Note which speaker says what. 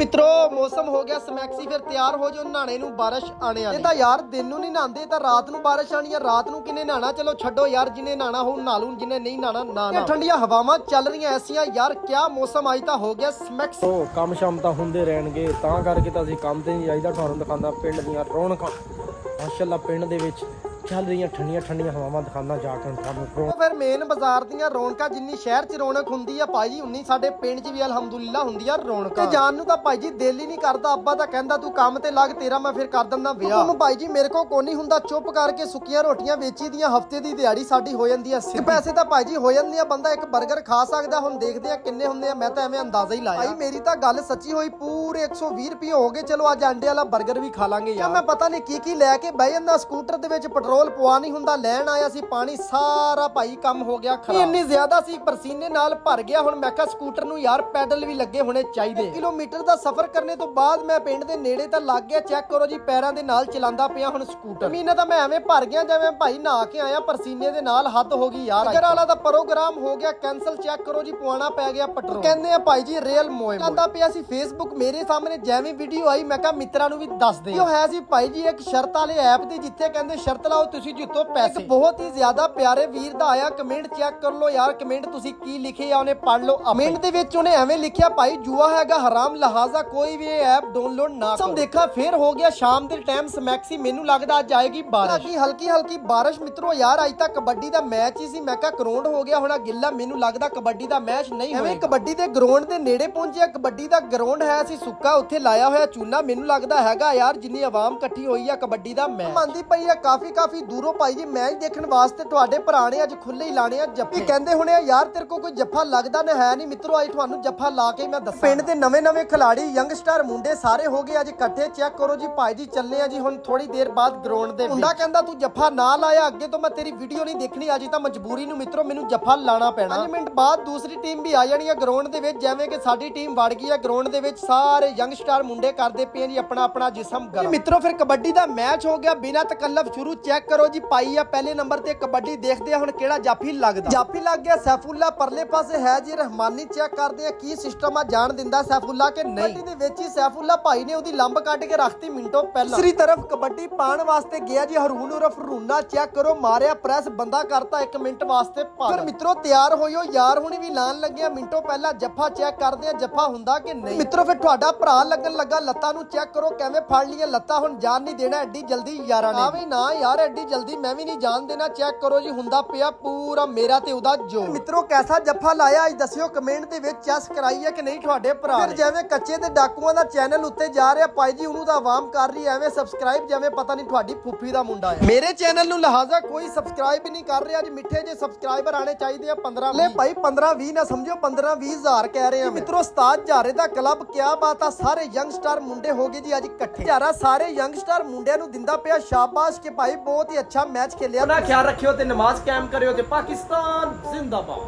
Speaker 1: मित्रों मौसम हो गया समैक्सी फिर तैयार हो जो नहाने नू बारिश आने वाली। ਤਾਂ ਯਾਰ ਦਿਨ ਨੂੰ ਨਹੀਂ ਨਹਾਉਂਦੇ ਤਾਂ ਰਾਤ ਨੂੰ ਬਾਰਿਸ਼ ਆਣੀ ਆ। ਰਾਤ ਨੂੰ ਕਿਨੇ ਨਹਾਣਾ, ਚਲੋ ਛੱਡੋ ਯਾਰ, ਜਿਨੇ ਨਹਾਣਾ ਹੋ ਨਹਾ ਲੂੰ, ਜਿਨੇ ਨਹੀਂ ਨਹਾਣਾ ਨਾ ਨਹਾ। ਠੰਡੀਆਂ ਹਵਾਵਾਂ ਚੱਲ ਰਹੀਆਂ ਐਸੀਆਂ ਯਾਰ, ਕਿਆ ਮੌਸਮ ਅੱਜ ਤਾਂ ਹੋ ਗਿਆ ਸਮੈਕਸ।
Speaker 2: ਕੰਮ ਸ਼ਾਮ ਤਾਂ ਹੁੰਦੇ ਰਹਿਣਗੇ, ਤਾਂ ਕਰਕੇ ਤਾਂ ਅਸੀਂ ਕੰਮ ਤੇ ਨਹੀਂ ਜਾਈਦਾ। ਤੁਹਾਨੂੰ ਦਿਖਾਉਂਦਾ ਪਿੰਡ ਦੀਆਂ ਰੌਣਕਾਂ। ਮਾਸ਼ਾਅੱਲਾ ਪਿੰਡ ਦੇ ਵਿੱਚ ਚੱਲ ਰਹੀਆਂ ਠੰਡੀਆਂ ਠੰਡੀਆਂ ਹਵਾਵਾਂ ਦਿਖਾਉਂਦਾ ਜਾ ਕੇ ਤੁਹਾਨੂੰ।
Speaker 1: ਫਿਰ ਮੇਨ ਬਾਜ਼ਾਰ ਦੀਆਂ ਰੌਣਕਾਂ ਜਿੰਨੀ ਸ਼ਹਿਰ 'ਚ ਰੌਣਕ ਹੁੰਦੀ ਆ ਭਾਈ, ਉਨੀ ਸਾਡੇ ਪਿੰਡ 'ਚ ਵੀ ਅਲਹਮਦੁਲਿਲਾ ਹੁੰਦੀ ਆ ਰੌਣਕ। ਤੇ ਜਾਣ ਨੂੰ ਤਾਂ ਭਾਈ ਜੀ ਦਿਲ ਹੀ ਨਹੀਂ ਕਰਦਾ। ਅੱਬਾ ਤਾਂ ਕਹਿੰਦਾ ਤੂੰ ਕੰਮ ਤੇ ਲੱਗ, ਤੇਰਾ ਮੈਂ ਫਿਰ ਕਰ ਦਿੰਦਾ ਵਿਆਹ। ਉਹਨੂੰ ਭਾਈ ਜੀ ਮੇਰੇ ਕੋਲ ਕੋਈ ਨਹੀਂ ਹੁੰਦਾ, ਚੁੱਪ ਕਰਕੇ ਸੁੱਕੀਆਂ ਰੋਟੀਆਂ ਵੇਚੀ ਦੀਆਂ ਹਫਤੇ ਦੀ ਦਿਹਾੜੀ ਸਾਡੀ ਹੋ ਜਾਂਦੀ ਆ। ਪੈਸੇ ਤਾਂ ਭਾਈ ਜੀ ਹੋ ਜਾਂਦੇ ਆ, ਬੰਦਾ ਇੱਕ 버ਗਰ ਖਾ ਸਕਦਾ। ਹੁਣ ਦੇਖਦੇ ਆ ਕਿੰਨੇ ਹੁੰਦੇ ਆ, ਮੈਂ ਤਾਂ ਐਵੇਂ ਅੰਦਾਜ਼ਾ ਹੀ ਲਾਇਆ। ਭਾਈ ਮੇਰੀ ਤਾਂ ਗੱਲ ਸੱਚੀ ਹੋਈ, ਪੂਰੇ 120 ਰੁਪਏ ਹੋ ਗਏ। ਚਲੋ ਅੱਜ ਅੰਡੇ ਵਾਲਾ 버ਗਰ ਵੀ ਖਾ ਲਾਂਗੇ ਯਾਰ। ਮੈਂ ਪਤਾ ਨਹੀਂ ਕੀ ਲੈ ਕੇ ਬਹਿ ਜਾਂਦਾ। ਸਕੂਟਰ ਦੇ ਵਿੱਚ ਪੈਟਰੋਲ ਪਵਾ ਨਹੀਂ ਹੁੰਦਾ, ਲੈਣ ਆਇਆ ਸੀ ਪਾਣੀ, ਸਾਰਾ ਭਾਈ ਕੰਮ ਹੋ ਗਿਆ ਖਰਾਬ। ਇੰਨੀ ਜ਼ਿਆਦਾ ਸੀ ਪਸੀਨੇ ਨਾਲ ਭਰ ਗਿਆ। ਹੁਣ ਮੈਂ ਕਿਹਾ ਸਕੂਟਰ ਨੂੰ ਯਾਰ ਪੈਡਲ ਵੀ ਲੱਗੇ ਹੋਣੇ ਚਾਹੀਦੇ। ਕਿਲੋਮੀਟਰ ਦਾ ਸਫ਼ਰ ਕਰਨੇ ਤੋਂ ਬਾਅਦ ਮੈਂ ਪਿੰਡ ਦੇ ਨੇੜੇ ਤਾਂ ਲੱਗ ਗਿਆ। ਚੈੱਕ ਕਰੋ ਜੀ, ਪੈਰਾਂ ਦੇ ਨਾਲ ਚਲਾਉਂਦਾ ਪਿਆ ਹੁਣ ਸਕੂਟਰ। ਮਹੀਨਾ ਤਾਂ ਮੈਂ ਐਵੇਂ ਭਰ ਗਿਆ ਜਿਵੇਂ ਭਾਈ ਨਹਾ ਕੇ ਆਇਆ ਪਸੀਨੇ ਦੇ ਨਾਲ। ਹੱਦ ਹੋ ਗਈ ਯਾਰ। ਅਗਰ ਵਾਲਾ ਦਾ ਪ੍ਰੋਗਰਾਮ ਹੋ ਗਿਆ ਕੈਨਸਲ। ਚੈੱਕ ਕਰੋ ਜੀ, ਪਵਾਉਣਾ ਪੈ ਗਿਆ ਪੈਟਰੋਲ। ਕਹਿੰਦੇ ਆ ਭਾਈ ਜੀ ਰੀਅਲ ਮੋਏ ਆਂਦਾ ਪਿਆ ਸੀ ਫੇਸਬੁੱਕ ਮੇਰੇ ਸਾਹਮਣੇ। ਜਿਵੇਂ ਵੀਡੀਓ ਆਈ ਮੈਂ ਕਿਹਾ ਮਿੱਤਰਾਂ ਨੂੰ ਵੀ ਦੱਸ ਦੇ। ਉਹ ਹੈ ਸੀ ਭਾਈ ਜੀ ਇੱਕ ਸ਼ਰਤ ਵਾਲੇ ਐਪ ਦੀ, ਜਿੱਥੇ ਕਹਿੰਦੇ ਸ਼ਰਤ ਲਾਓ ਤੁਸੀਂ ਜਿੱਤੋ ਪੈਸੇ। ਬਹੁਤ ਹੀ ਜ਼ਿਆਦਾ ਪਿਆਰੇ ਵੀਰ ਦਾ ਆਇਆ ਕਮੈਂਟ, ਚੈੱਕ ਕਰ ਲਓ ਯਾਰ ਕਮੈਂਟ ਤੁਸੀਂ ਕੀ ਲਿਖੇ ਆ, ਉਹਨੇ ਪੜ੍ਹ ਲਓ। ਕਮੈਂਟ ਦੇ ਵਿੱਚ ਉਹਨੇ ਐਵੇਂ ਲਿਖਿਆ ਭਾਈ ਜੂਆ ਹੈਗਾ ਹਰਾਮ, ਲਿਹਾਜ਼ਾ ਕੋਈ ਵੀ ਇਹ ਐਪ ਡਾਊਨਲੋਡ ਨਾ ਕਰੋ। ਦੇਖਾ ਫੇਰ ਹੋ ਗਿਆ ਸ਼ਾਮ ਦੇ ਟਾਈਮ ਸਮੈਕਸੀ। ਮੈਨੂੰ ਲੱਗਦਾ ਅੱਜ ਆਏਗੀ ਬਾਰਿਸ਼, ਹਲਕੀ ਹਲਕੀ ਬਾਰਿਸ਼। ਮਿੱਤਰੋ ਯਾਰ ਅੱਜ ਤਾਂ ਕਬੱਡੀ ਦਾ ਮੈਚ ਹੀ ਸੀ। ਮੈਂ ਕਿਹਾ ਗਰਾਊਂਡ ਹੋ ਗਿਆ ਹੋਣਾ ਗਿੱਲਾ, ਮੈਨੂੰ ਲੱਗਦਾ ਕਬੱਡੀ ਦਾ ਮੈਚ ਨਹੀਂ ਹੋਇਆ। ਐਵੇਂ ਕਬੱਡੀ ਦੇ ਗਰਾਊਂਡ ਦੇ ਨੇੜੇ ਪਹੁੰਚਿਆ। ਕਬੱਡੀ ਦਾ ਗਰਾਊਂਡ ਹੈ ਸੀ ਸੁੱਕਾ, ਉੱਥੇ ਲਾਇਆ ਹੋਇਆ ਚੂਨਾ। ਮੈਨੂੰ ਲੱਗਦਾ ਹੈਗਾ ਯਾਰ ਜਿੰਨੀ ਆਵਾਮ ਇਕੱਠੀ ਹੋਈ ਆ ਕਬੱਡੀ ਦਾ ਮੈਚ ਮੰਨਦੀ ਪਈ ਆ। ਕਾਫੀ ਦੂਰੋਂ ਭਾਈ ਜੀ ਮੈਚ ਦੇਖਣ ਵਾਸਤੇ ਤੁਹਾਡੇ ਭਰਾ ਨੇ ਅੱਜ ਖੁੱਲੇ ਹੀ ਲਾਣੇ ਆ ਜੱਫੇ। ਕਹਿੰਦੇ ਹੋਣੇ ਆ ਯਾਰ ਤੇਰੇ ਕੋਲ ਕੋਈ ਜੱਫਾ ਲੱਗਦਾ ਨਾ ਹੈ ਨਹੀਂ। ਮਿੱਤਰੋ ਅੱਜ ਤੁਹਾਨੂੰ ਜੱਫਾ ਲਾ ਕੇ ਮੈਂ ਦੱਸਾਂ। ਪਿੰਡ ਦੇ ਨਵੇਂ ਖਿਲਾੜੀ ਯੰਗਸਟਰ ਮੁੰਡੇ ਸਾਰੇ ਹੋ ਗਏ ਅੱਜ ਇਕੱਠੇ। ਚੈੱਕ ਕਰੋ ਜੀ ਭਾਈ ਜੀ ਚੱਲੇ ਆ ਜੀ ਹੁਣ ਥੋੜੀ ਦੇਰ ਬਾਅਦ ਗਰਾਊਂਡ ਦੇ। ਮੁੰਡਾ ਕਹਿੰਦਾ ਤੂੰ ਜੱਫਾ ਨਾ ਲਾਇਆ, ਅੱਗੇ ਤੋਂ ਮੈਂ ਤੇਰੀ ਵੀਡੀਓ ਨਹੀਂ ਦੇਖਣੀ। ਅੱਜ ਤਾਂ ਮਜਬੂਰੀ ਨੂੰ ਮਿੱਤਰੋ ਮੈਨੂੰ ਜੱਫਾ ਲਾਣਾ ਪੈਣਾ। 5 ਮਿੰਟ ਬਾਅਦ ਦੂਸਰੀ ਟੀਮ ਵੀ ਆ ਜਾਣੀ ਆ ਗਰਾਊਂਡ ਦੇ ਵਿੱਚ। ਜਿਵੇਂ ਕਿ ਸਾਡੀ ਟੀਮ ਵੜ ਗਈ ਆ ਗਰਾਊਂਡ ਦੇ ਵਿੱਚ। ਸਾਰੇ ਯੰਗਸਟਰ ਮੁੰਡੇ ਕਰਦੇ ਪਏ ਜੀ ਆਪਣਾ ਜਿਸਮ ਗਰਮ। ਮਿੱਤਰੋ ਫਿਰ ਕਬੱਡੀ ਦਾ ਮੈਚ ਹੋ ਗਿਆ ਬਿਨਾਂ ਤਕੱਲਫ ਸ਼ੁਰੂ। ਚੈੱਕ ਕਰੋ ਜੀ ਪਾਈ ਆ ਪਹਿਲੇ ਨੰਬਰ ਤੇ ਕਬੱਡੀ। ਦੇਖਦੇ ਆ ਹੁਣ ਕਿਹੜਾ ਜਾਫੀ ਲੱਗਦਾ। ਜਾਫੀ ਲੱਗ ਗਿਆ ਸੈਫੁੱਲਾ, ਪਰਲੇ ਪਾਸੇ ਹੈ ਜੀ ਰਹਿਮਾਨੀ। ਚੈੱਕ ਕਰਦੇ ਆ ਕੀ ਸਿਸਟਮ ਆ, ਜਾਣ ਦਿੰਦਾ ਸੈਫੁੱਲਾ ਕਿ ਨਹੀਂ। ਕਬੱਡੀ ਦੇ ਵਿੱਚ ਹੀ ਸੈਫੁੱਲਾ ਭਾਈ ਨੇ ਉਹਦੀ ਲੰਬ ਕੱਢ ਕੇ ਰੱਖਤੀ ਮਿੰਟੋ ਪਹਿਲਾਂ। ਦੂਸਰੀ ਤਰਫ ਕਬੱਡੀ ਪਾਣ ਵਾਸਤੇ ਗਿਆ ਜੀ ਹਰੂਨ ਉਰਫ ਰੂਨਾ। ਚੈੱਕ ਕਰੋ ਮਾਰਿਆ ਪ੍ਰੈਸ, ਬੰਦਾ ਕਰਤਾ 1 ਮਿੰਟ ਵਾਸਤੇ ਭਾਗ। ਫਿਰ ਮਿੱਤਰੋ ਤਿਆਰ ਹੋਇਓ ਯਾਰ, ਹੁਣੀ ਵੀ ਲਾਣ ਲੱਗਿਆ ਮਿੰਟੋ ਪਹਿਲਾਂ ਜੱਫਾ। ਚੈੱਕ ਕਰਦੇ ਆ ਜੱਫਾ ਹੁੰਦਾ ਕਿ ਨਹੀਂ। ਮਿੱਤਰੋ ਫਿਰ ਤੁਹਾਡਾ ਭਰਾ ਲੱਗਣ ਲੱਗਾ ਲੱਤਾਂ ਨੂੰ। ਚੈੱਕ ਕਰੋ ਕਿਵੇਂ ਫੜ ਲਈਆਂ ਲੱਤਾਂ। ਹੁਣ ਜਾਣ ਨਹੀਂ ਦੇਣਾ ਐਡੀ ਜਲਦੀ ਯਾਰਾਂ ਨੇ। ਆ ਵੀ ਨਾ ਯਾਰ ਐਡੀ ਜਲਦੀ ਮੈਂ ਵੀ ਨਹੀਂ ਜਾਣ ਦੇਣਾ। ਚੈੱਕ ਕਰੋ ਜੀ ਹੁੰਦਾ ਪਿਆ ਪੂਰਾ ਮੇਰਾ ਤੇ ਉਹਦਾ ਜੋ। ਮਿੱਤਰੋ ਕੈਸਾ ਜੱਫਾ ਲਾਇਆ ਅੱਜ ਦੱਸਿਓ ਕਮੈਂਟ ਦੇ ਵਿੱਚ। ਚੈਸ ਕਰਾਈ ਹੈ ਕਿ ਨਹੀਂ ਤੁਹਾਡੇ ਭਰਾ ਨੇ। ਫਿਰ ਜਿਵੇਂ ਕੱਚੇ ਤੇ ਡਾਕੂਆਂ ਦਾ ਚੈਨਲ ਉੱਤੇ ਜਾ ਰਿਹਾ ਭਾਈ ਜੀ, ਉਹਨੂੰ ਤਾਂ ਆਵਾਮ ਕਰ ਰਹੀ ਐਵੇਂ ਸਬਸਕ੍ਰਾਈਬ ਜਿਵੇਂ ਪਤਾ ਨਹੀਂ ਤੁਹਾਡੀ ਫੁੱਫੀ ਦਾ ਮੁੰਡਾ ਹੈ। ਮੇਰੇ ਚੈਨਲ ਨੂੰ ਲਿਹਾਜ਼ਾ ਕੋਈ ਸਬਸਕ੍ਰਾਈਬ ਹੀ ਨਹੀਂ ਕਰ ਰਿਹਾ। ਅੱਜ ਮਿੱਠੇ ਜੇ ਸਬਸਕ੍ਰਾਈਬਰ ਆਣੇ ਚਾਹੀਦੇ ਆ 15 ਲੈ ਭਾਈ 15-20 ਨਾ ਸਮਝੋ 15-20 ਹਜ਼ਾਰ ਕਹਿ ਰਹੇ ਆ। ਮਿੱਤਰੋ ਉਸਤਾਦ ਝਾਰੇ ਦਾ ਕਲੱਬ ਕਿਆ ਬਾਤ ਆ। ਸਾਰੇ ਯੰਗਸਟਰ ਮੁੰਡੇ ਹੋ ਗਏ ਜੀ ਅੱਜ ਇਕੱਠੇ। ਝਾਰਾ ਸਾਰੇ ਯੰਗਸਟਰ ਮੁੰਡਿਆਂ ਨੂੰ ਦਿੰਦਾ ਪਿਆ ਸ਼ਾਬਾਸ਼ ਕਿ ਭਾਈ ਬਹੁਤ ਹੀ ਅੱਛਾ ਮੈਚ ਖੇਲਿਆ। ਆਪਣਾ ਖਿਆਲ ਰੱਖਿਓ ਤੇ ਨਮਾਜ਼ ਕਾਇਮ ਕਰਿਓ ਤੇ ਪਾਕਿਸਤਾਨ ਜ਼ਿੰਦਾਬਾਦ।